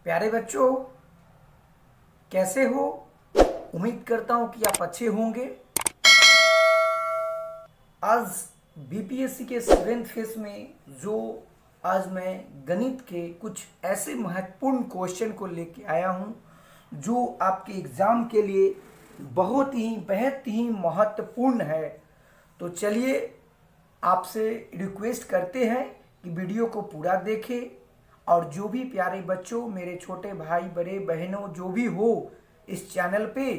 प्यारे बच्चों, कैसे हो? उम्मीद करता हूं कि आप अच्छे होंगे। आज बीपीएससी के 7th फेज में जो आज मैं गणित के कुछ ऐसे महत्वपूर्ण क्वेश्चन को लेके आया हूं जो आपके एग्जाम के लिए बहुत ही बेहद ही महत्वपूर्ण है। तो चलिए आपसे रिक्वेस्ट करते हैं कि वीडियो को पूरा देखें और जो भी प्यारे बच्चों, मेरे छोटे भाई बड़े बहनों जो भी हो इस चैनल पे,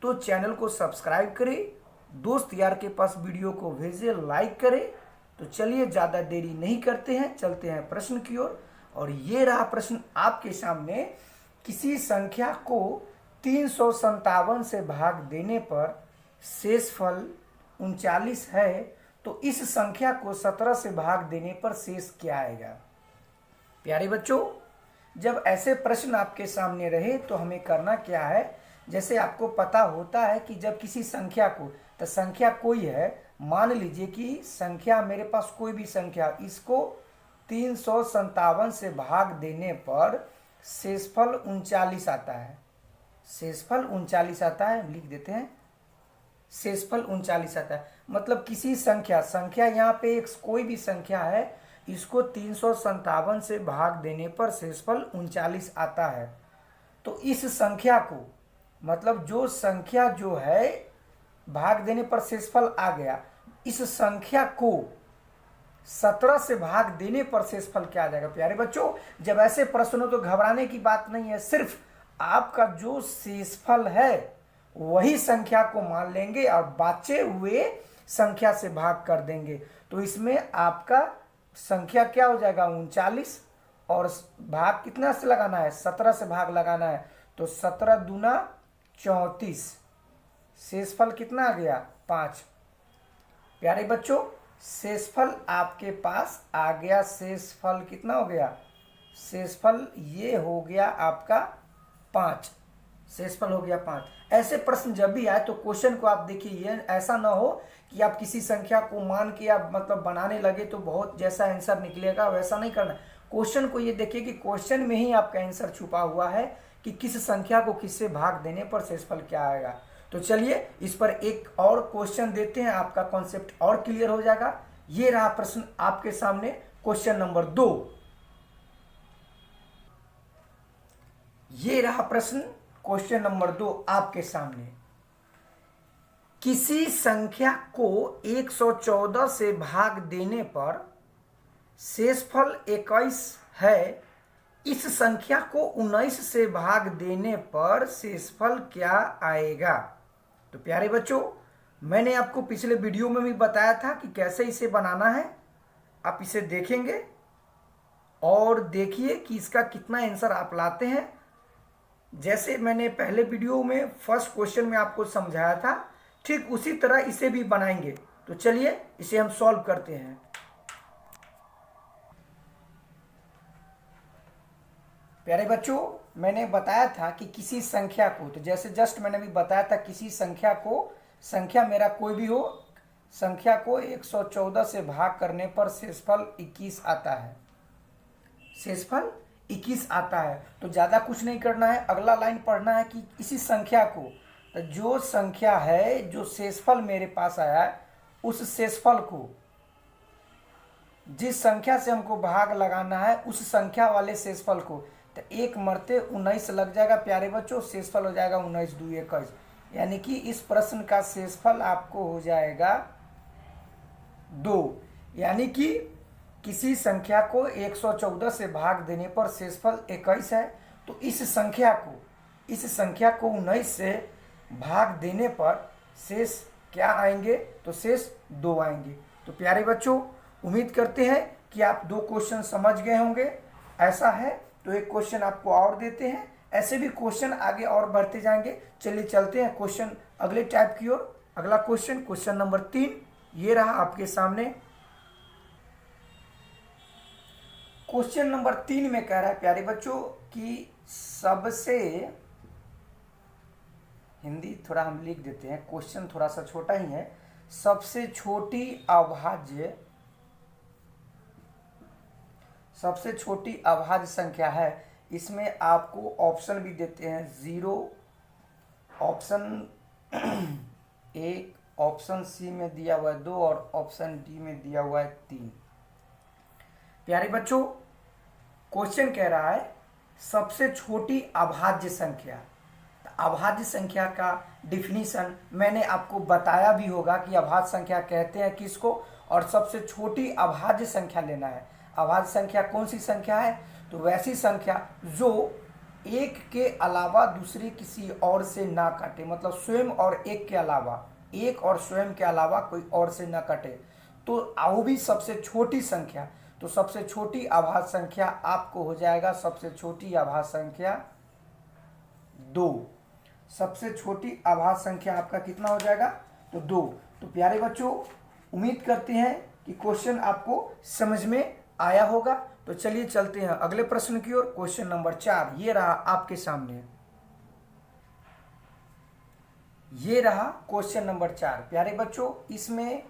तो चैनल को सब्सक्राइब करें, दोस्त यार के पास वीडियो को भेजे, लाइक करें। तो चलिए ज़्यादा देरी नहीं करते हैं, चलते हैं प्रश्न की ओर। और ये रहा प्रश्न आपके सामने। किसी संख्या को 357 से भाग देने पर शेषफल 39 है, तो इस संख्या को 17 से भाग देने पर शेष क्या आएगा? प्यारे बच्चों, जब ऐसे प्रश्न आपके सामने रहे तो हमें करना क्या है? जैसे आपको पता होता है कि जब किसी संख्या को, तो संख्या कोई है, मान लीजिए कि संख्या मेरे पास कोई भी संख्या, इसको 357 से भाग देने पर शेषफल 39 आता है। शेषफल 39 आता है, लिख देते हैं। शेषफल 39 आता है मतलब किसी संख्या यहाँ पे एक कोई भी संख्या है, इसको 357 से भाग देने पर शेषफल 39 आता है। तो इस संख्या को, मतलब जो संख्या जो है भाग देने पर शेषफल आ गया, इस संख्या को 17 से भाग देने पर शेषफल क्या आ जाएगा? प्यारे बच्चों, जब ऐसे प्रश्न हो तो घबराने की बात नहीं है, सिर्फ आपका जो शेषफल है वही संख्या को मान लेंगे और बचे हुए संख्या से भाग कर देंगे। तो इसमें आपका संख्या क्या हो जाएगा? 39, और भाग कितना से लगाना है? 17 से भाग लगाना है। तो 17 दूना 34, शेषफल कितना आ गया? 5। प्यारे बच्चों, शेषफल आपके पास आ गया। शेषफल कितना हो गया? शेषफल ये हो गया आपका 5। शेषफल हो गया 5। ऐसे प्रश्न जब भी आए तो क्वेश्चन को आप देखिए, ये ऐसा ना हो कि आप किसी संख्या को मान के आप मतलब बनाने लगे तो बहुत जैसा आंसर निकलेगा वैसा नहीं करना। क्वेश्चन को ये देखिए कि क्वेश्चन में ही आपका आंसर छुपा हुआ है कि किस संख्या को किससे भाग देने पर शेषफल क्या आएगा। तो चलिए इस पर एक और क्वेश्चन देते हैं, आपका कॉन्सेप्ट और क्लियर हो जाएगा। ये रहा प्रश्न आपके सामने, क्वेश्चन नंबर 2। ये रहा प्रश्न क्वेश्चन नंबर 2 आपके सामने। किसी संख्या को 114 से भाग देने पर शेषफल 21 है, इस संख्या को 19 से भाग देने पर शेषफल क्या आएगा? तो प्यारे बच्चों, मैंने आपको पिछले वीडियो में भी बताया था कि कैसे इसे बनाना है। आप इसे देखेंगे और देखिए कि इसका कितना आंसर आप लाते हैं। जैसे मैंने पहले वीडियो में फर्स्ट क्वेश्चन में आपको समझाया था, ठीक उसी तरह इसे भी बनाएंगे। तो चलिए इसे हम सॉल्व करते हैं। प्यारे बच्चों, मैंने बताया था कि किसी संख्या को, तो जैसे जस्ट मैंने भी बताया था, किसी संख्या को, संख्या मेरा कोई भी हो, संख्या को 114 से भाग करने पर शेषफल 21 आता है। शेषफल 21 आता है। तो ज़्यादा कुछ नहीं करना है, अगला लाइन पढ़ना है कि इसी संख्या को, तो जो संख्या है, जो शेषफल मेरे पास आया है, उस शेषफल को, जिस संख्या से हमको भाग लगाना है उस संख्या वाले शेषफल को, तो एक मरते 19 लग जाएगा। प्यारे बच्चों, शेषफल हो जाएगा 19 दूनी 21, यानी कि इस प्रश्न का शेषफल आपको हो जाएगा 2। यानी कि किसी संख्या को 114 से भाग देने पर शेषफल 21 है, तो इस संख्या को 19 से भाग देने पर शेष क्या आएंगे? तो शेष 2 आएंगे। तो प्यारे बच्चों, उम्मीद करते हैं कि आप 2 क्वेश्चन समझ गए होंगे। ऐसा है तो एक क्वेश्चन आपको और देते हैं, ऐसे भी क्वेश्चन आगे और बढ़ते जाएंगे। चलिए चलते हैं क्वेश्चन अगले टाइप की ओर। अगला क्वेश्चन, क्वेश्चन नंबर 3, ये रहा आपके सामने। क्वेश्चन नंबर 3 में कह रहा है प्यारे बच्चों कि सबसे, हिंदी थोड़ा हम लिख देते हैं, क्वेश्चन थोड़ा सा छोटा ही है। सबसे छोटी अभाज्य संख्या है, इसमें आपको ऑप्शन भी देते हैं 0, ऑप्शन 1, ऑप्शन सी में दिया हुआ है 2 और ऑप्शन डी में दिया हुआ है 3। प्यारे बच्चों, क्वेश्चन कह रहा है सबसे छोटी अभाज्य संख्या। अभाज्य संख्या का डिफिनीशन मैंने आपको बताया भी होगा कि अभाज्य संख्या कहते हैं किसको, और सबसे छोटी अभाज्य संख्या लेना है। अभाज्य संख्या कौन सी संख्या है? तो वैसी संख्या जो एक के अलावा दूसरी किसी और से ना कटे, मतलब स्वयं और एक के अलावा, एक और स्वयं के अलावा कोई और से ना कटे, तो वो भी सबसे छोटी संख्या। तो सबसे छोटी अभाज्य संख्या आपको हो जाएगा, सबसे छोटी अभाज्य संख्या 2। सबसे छोटी अभाज्य संख्या आपका कितना हो जाएगा? तो 2। तो प्यारे बच्चों, उम्मीद करते हैं कि क्वेश्चन आपको समझ में आया होगा। तो चलिए चलते हैं अगले प्रश्न की ओर। क्वेश्चन नंबर 4 ये रहा आपके सामने, ये रहा क्वेश्चन नंबर 4। प्यारे बच्चों, इसमें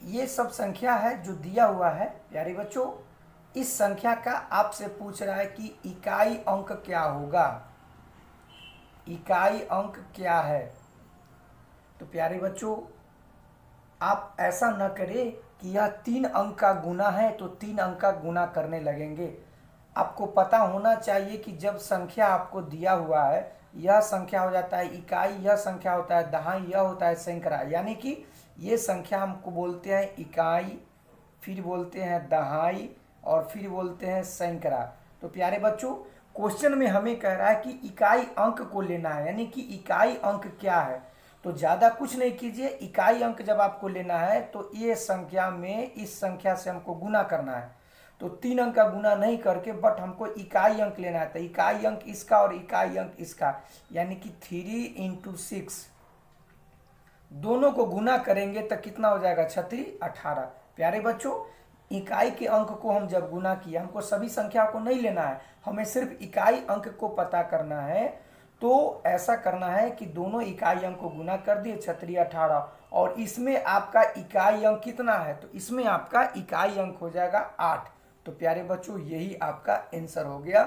ये सब संख्या है जो दिया हुआ है। प्यारे बच्चों, इस संख्या का आपसे पूछ रहा है कि इकाई अंक क्या होगा, इकाई अंक क्या है। तो प्यारे बच्चों, आप ऐसा न करें कि यह 3 अंक का गुना है तो 3 अंक का गुना करने लगेंगे। आपको पता होना चाहिए कि जब संख्या आपको दिया हुआ है, यह संख्या हो जाता है इकाई, यह संख्या होता है दहाई, यह होता है सैकड़ा। यानी कि ये संख्या हमको बोलते हैं इकाई, फिर बोलते हैं दहाई और फिर बोलते हैं सैकड़ा। तो प्यारे बच्चों, क्वेश्चन में हमें कह रहा है कि इकाई अंक को लेना है, यानी कि इकाई अंक क्या है। तो ज़्यादा कुछ नहीं कीजिए, इकाई अंक जब आपको लेना है तो ये संख्या में इस संख्या से हमको गुना करना है। तो 3 अंक का गुना नहीं करके बट हमको इकाई अंक लेना है। तो इकाई अंक इसका और इकाई अंक इसका, यानी कि 3 × 6, दोनों को गुना करेंगे तो कितना हो जाएगा? 36 18। प्यारे बच्चों, इकाई के अंक को हम जब गुना किया, हमको सभी संख्या को नहीं लेना है, हमें सिर्फ इकाई अंक को पता करना है। तो ऐसा करना है कि दोनों इकाई अंक को गुना कर दिए 36 18, और इसमें आपका इकाई अंक कितना है? तो इसमें आपका इकाई अंक हो जाएगा 8। तो प्यारे बच्चों, यही आपका आंसर हो गया।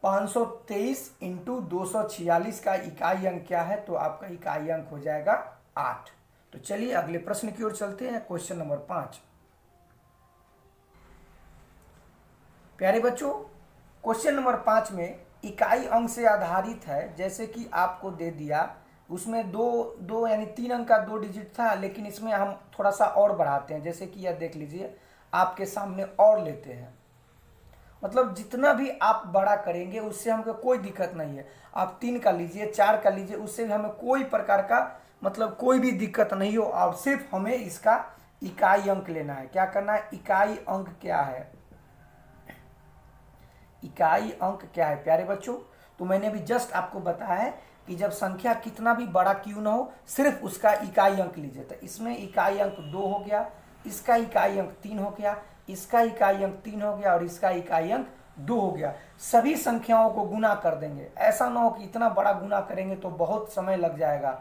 523 × 246 का इकाई अंक क्या है? तो आपका इकाई अंक हो जाएगा 8। तो चलिए अगले प्रश्न की ओर चलते हैं। Question number 5। प्यारे बच्चों, क्वेश्चन नंबर 5 में इकाई अंक से आधारित है। जैसे कि आपको दे दिया, उसमें दो यानी 3 अंक का 2 डिजिट था, लेकिन इसमें हम थोड़ा सा और बढ़ाते हैं। जैसे कि यह देख लीजिए, आपके सामने और लेते हैं, मतलब जितना भी आप बड़ा करेंगे उससे हमको कोई दिक्कत नहीं है। आप 3 का लीजिए, 4 का लीजिए, उससे भी हमें कोई प्रकार का मतलब कोई भी दिक्कत नहीं हो। और सिर्फ हमें इसका इकाई अंक लेना है। क्या करना है? इकाई अंक क्या है, इकाई अंक क्या है प्यारे बच्चों? तो मैंने भी जस्ट आपको बताया है कि जब संख्या कितना भी बड़ा क्यों ना हो, सिर्फ उसका इकाई अंक लीजिए। तो इसमें इकाई अंक 2 हो गया, इसका इकाई अंक 3 हो गया, इसका इकाई अंक 3 हो गया और इसका इकाई अंक 2 हो गया। सभी संख्याओं को गुना कर देंगे। ऐसा ना हो कि इतना बड़ा गुना करेंगे तो बहुत समय लग जाएगा।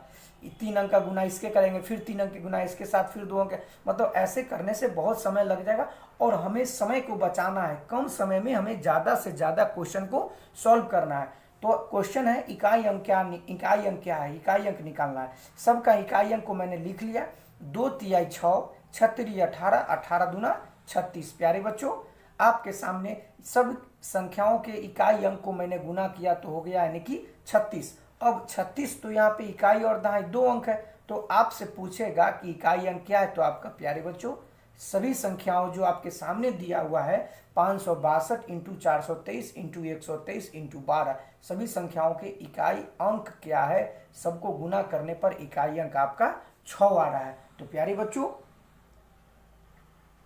3 अंक का गुना इसके करेंगे, फिर 3 अंक के गुना इसके साथ, फिर 2 अंक, मतलब ऐसे करने से बहुत समय लग जाएगा। और हमें समय को बचाना है, कम समय में हमें ज़्यादा से ज़्यादा क्वेश्चन को सॉल्व करना है। तो क्वेश्चन है इकाई अंक क्या, इकाई अंक क्या है, इकाई अंक निकालना है। सबका इकाई अंक को मैंने लिख लिया। 2 तिहाई 6, 36 18, 18 दूना 36। प्यारे बच्चों, आपके सामने सब संख्याओं के इकाई अंक को मैंने गुना किया तो हो गया, यानी कि 36। अब 36 तो यहाँ पे इकाई और दहाई 2 अंक है, तो आपसे पूछेगा कि इकाई अंक क्या है। तो आपका प्यारे बच्चों, सभी संख्याओं जो आपके सामने दिया हुआ है 562 × 423 × 123 × 12, सभी संख्याओं के इकाई अंक क्या है? सबको गुना करने पर इकाई अंक आपका 6 आ रहा है। तो प्यारे बच्चों,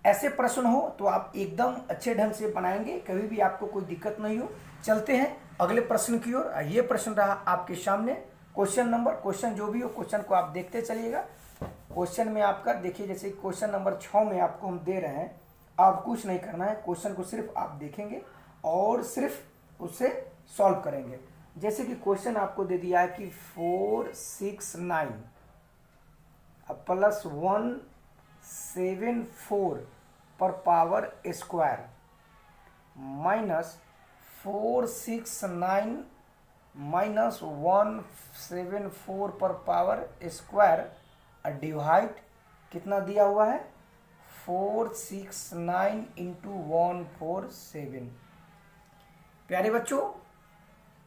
ऐसे प्रश्न हो तो आप एकदम अच्छे ढंग से बनाएंगे, कभी भी आपको कोई दिक्कत नहीं हो। चलते हैं अगले प्रश्न की ओर। ये प्रश्न रहा आपके सामने। क्वेश्चन जो भी हो, क्वेश्चन को आप देखते चलिएगा। क्वेश्चन में आपका देखिए, जैसे क्वेश्चन नंबर 6 में आपको हम दे रहे हैं, आप कुछ नहीं करना है, क्वेश्चन को सिर्फ आप देखेंगे और सिर्फ उसे सॉल्व करेंगे। जैसे कि क्वेश्चन आपको दे दिया है कि 4 6 9 +1 7 4 पर पावर स्क्वायर माइनस 469 माइनस 174 पर पावर स्क्वायर डिवाइड कितना दिया हुआ है 469 इंटू 147। प्यारे बच्चों,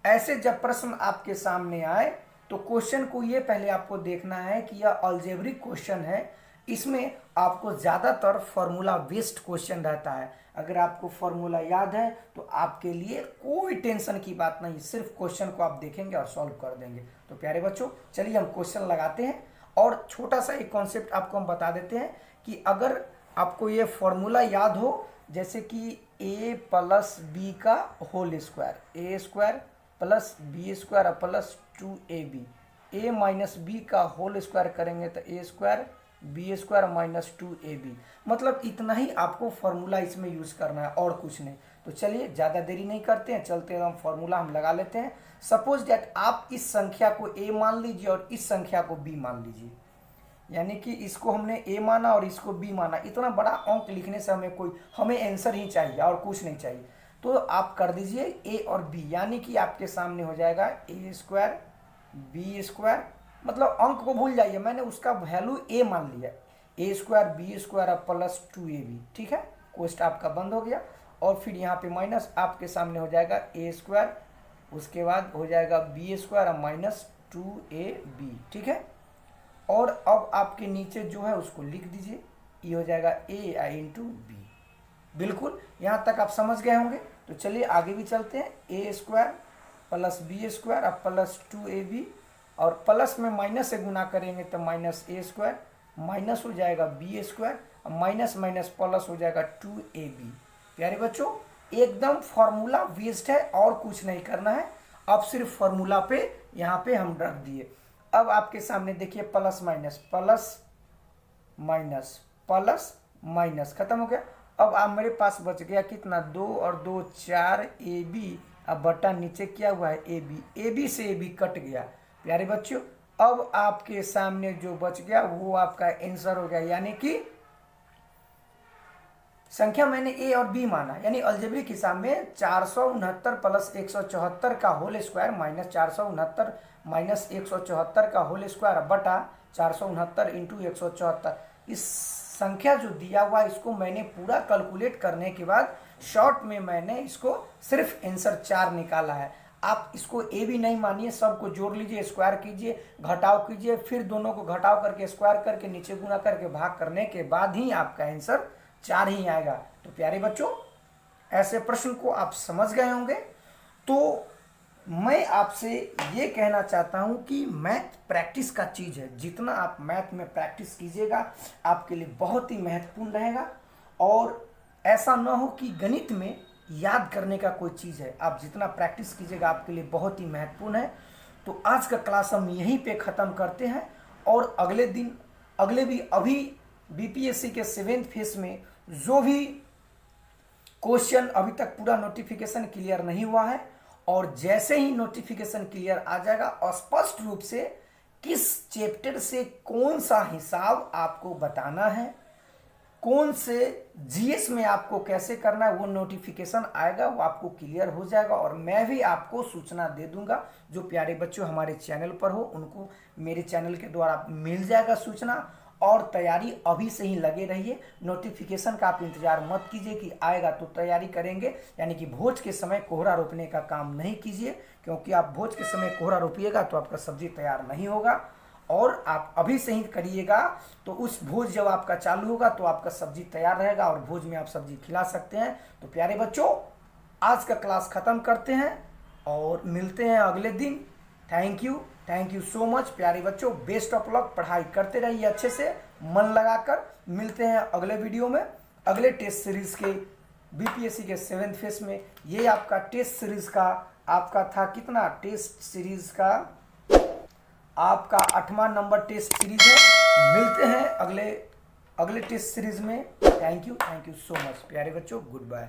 ऐसे जब प्रश्न आपके सामने आए तो क्वेश्चन को ये पहले आपको देखना है कि यह अलजेब्रिक क्वेश्चन है। इसमें आपको ज़्यादातर फॉर्मूला बेस्ड क्वेश्चन रहता है। अगर आपको फॉर्मूला याद है तो आपके लिए कोई टेंशन की बात नहीं, सिर्फ क्वेश्चन को आप देखेंगे और सॉल्व कर देंगे। तो प्यारे बच्चों, चलिए हम क्वेश्चन लगाते हैं। और छोटा सा एक कॉन्सेप्ट आपको हम बता देते हैं कि अगर आपको ये फॉर्मूला याद हो, जैसे कि a प्लस बी का whole square, A square plus B square plus 2ab, a minus B का होल स्क्वायर करेंगे तो A square B square minus 2ab, मतलब इतना ही आपको फॉर्मूला इसमें यूज करना है और कुछ नहीं। तो चलिए ज़्यादा देरी नहीं करते हैं, चलते हैं हम फॉर्मूला हम लगा लेते हैं। सपोज दैट आप इस संख्या को a मान लीजिए और इस संख्या को b मान लीजिए, यानी कि इसको हमने a माना और इसको b माना। इतना बड़ा अंक लिखने से हमें आंसर ही चाहिए और कुछ नहीं चाहिए। तो आप कर दीजिए a और b, यानी कि आपके सामने हो जाएगा a स्क्वायर बी स्क्वायर, मतलब अंक को भूल जाइए, मैंने उसका वैल्यू a मान लिया, a square B square plus 2ab। ठीक है, क्वेश्चन आपका बंद हो गया। और फिर यहाँ पे माइनस आपके सामने हो जाएगा a स्क्वायर, उसके बाद हो जाएगा बी स्क्वायर माइनस 2ab। ठीक है, और अब आपके नीचे जो है उसको लिख दीजिए, ये हो जाएगा a इंटू बी। बिल्कुल यहाँ तक आप समझ गए होंगे। तो चलिए आगे भी चलते हैं। a square plus B square plus 2ab, और प्लस में माइनस से गुना करेंगे तो माइनस a स्क्वायर, माइनस हो जाएगा B square, minus minus plus हो जाएगा 2ab। प्यारे बच्चों, एकदम फॉर्मूला बेस्ड है और कुछ नहीं करना है। अब सिर्फ फॉर्मूला पे यहाँ पे हम रख दिए। अब आपके सामने देखिए plus minus plus minus plus minus खत्म हो गया। अब आप मेरे पास बच गया कितना, 2 और 2 4ab, अब बटा नीचे क्या हुआ है ab से ab कट गया। प्यारे बच्चों, अब आपके सामने जो बच गया वो आपका आंसर हो गया, यानी कि संख्या मैंने a और b माना, यानी अलजेब्रिक हिसाब में 469 प्लस 174 का होल स्क्वायर माइनस 469 माइनस 174 का होल स्क्वायर बटा 469 इंटू 174। इस संख्या जो दिया हुआ इसको मैंने पूरा कैलकुलेट करने के बाद शॉर्ट में मैंने इसको सिर्फ आंसर 4 निकाला है। आप इसको a भी नहीं मानिए, सबको जोड़ लीजिए, स्क्वायर कीजिए, घटाव कीजिए, फिर दोनों को घटाव करके स्क्वायर करके नीचे गुना करके भाग करने के बाद ही आपका आंसर 4 ही आएगा। तो प्यारे बच्चों, ऐसे प्रश्न को आप समझ गए होंगे। तो मैं आपसे ये कहना चाहता हूं कि मैथ प्रैक्टिस का चीज़ है, जितना आप मैथ में प्रैक्टिस कीजिएगा आपके लिए बहुत ही महत्वपूर्ण रहेगा। और ऐसा ना हो कि गणित में याद करने का कोई चीज़ है, आप जितना प्रैक्टिस कीजिएगा आपके लिए बहुत ही महत्वपूर्ण है। तो आज का क्लास हम यहीं पे ख़त्म करते हैं, और अभी बीपीएससी के 7th फेज में जो भी क्वेश्चन अभी तक पूरा नोटिफिकेशन क्लियर नहीं हुआ है, और जैसे ही नोटिफिकेशन क्लियर आ जाएगा स्पष्ट रूप से किस चैप्टर से कौन सा हिसाब आपको बताना है, कौन से जीएस में आपको कैसे करना है, वो नोटिफिकेशन आएगा, वो आपको क्लियर हो जाएगा। और मैं भी आपको सूचना दे दूंगा। जो प्यारे बच्चों हमारे चैनल पर हो उनको मेरे चैनल के द्वारा मिल जाएगा सूचना। और तैयारी अभी से ही लगे रहिए, नोटिफिकेशन का आप इंतजार मत कीजिए कि आएगा तो तैयारी करेंगे, यानी कि भोज के समय कोहरा रोपने का काम नहीं कीजिए, क्योंकि आप भोज के समय कोहरा रोपिएगा तो आपका सब्जी तैयार नहीं होगा। और आप अभी से ही करिएगा तो उस भोज जब आपका चालू होगा तो आपका सब्जी तैयार रहेगा और भोज में आप सब्जी खिला सकते हैं। तो प्यारे बच्चों, आज का क्लास ख़त्म करते हैं और मिलते हैं अगले दिन। थैंक यू सो मच प्यारे बच्चों, बेस्ट ऑफ लक, पढ़ाई करते रहिए अच्छे से मन लगाकर। मिलते हैं अगले वीडियो में, अगले टेस्ट सीरीज के बीपीएससी के 7th फेज में। ये आपका टेस्ट सीरीज का आपका था कितना, टेस्ट सीरीज का आपका 8वां नंबर टेस्ट सीरीज है। मिलते हैं अगले टेस्ट सीरीज में। थैंक यू सो मच प्यारे बच्चों, गुड बाय।